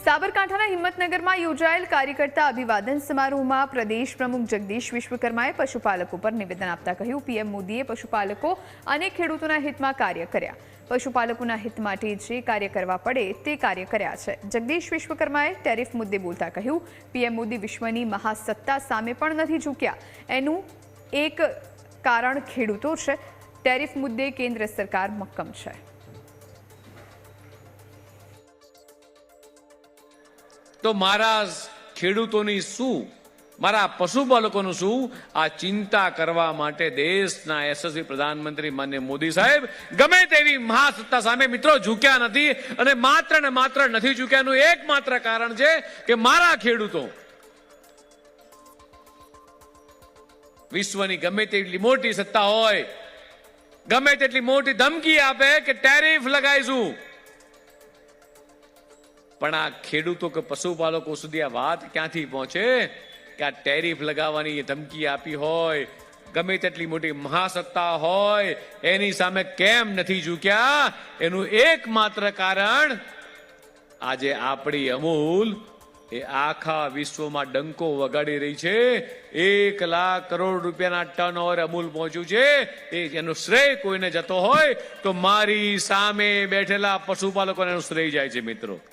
સાબરકાંઠાના હિંમતનગરમાં યોજાયેલ કાર્યકર્તા અભિવાદન સમારોહમાં પ્રદેશ પ્રમુખ જગદીશ વિશ્વકર્માએ પશુપાલકો પર નિવેદન આપતા કહ્યું, પીએમ મોદીએ પશુપાલકો અને ખેડૂતોના હિતમાં કાર્ય કર્યા. પશુપાલકોના હિત માટે જે કાર્ય કરવા પડે તે કાર્ય કર્યા છે. જગદીશ વિશ્વકર્માએ ટેરિફ મુદ્દે બોલતા કહ્યું, પીએમ મોદી વિશ્વની મહાસત્તા સામે પણ નથી ઝૂક્યા. એનું એક કારણ ખેડૂતો છે. ટેરિફ મુદ્દે કેન્દ્ર સરકાર મક્કમ છે. તો મારા ખેડૂતોની શું, મારા પશુપાલકોનું શું, આ ચિંતા કરવા માટે દેશના યશસ્વી પ્રધાનમંત્રી માનનીય મોદી સાહેબ ગમે તેવી મહાસત્તા સામે મિત્રો ઝૂક્યા નથી. અને માત્ર ને માત્ર નથી ઝૂક્યાનું એકમાત્ર કારણ છે કે મારા ખેડૂતો વિશ્વની ગમે તેટલી મોટી સત્તા હોય, ગમે તેટલી મોટી ધમકી આપે કે ટેરિફ લગાઈશું, પણ આ ખેડૂતો કે પશુપાલકો સુધી આ વાત ક્યાંથી પહોંચે કે આ ટેરિફ લગાવવાની ધમકી આપી હોય, ગમે તેટલી મોટી મહાસત્તા હોય, એની સામે કેમ નથી ઝૂક્યા? એનું એકમાત્ર કારણ આજે આપણી અમૂલ એ આખા વિશ્વમાં ડંકો વગાડી રહી છે. 1 લાખ કરોડ રૂપિયાના ટર્નઓવર અમૂલ પહોંચ્યું છે. એનો શ્રેય કોઈને જતો હોય તો મારી સામે બેઠેલા પશુપાલકોને એનું શ્રેય જાય છે મિત્રો.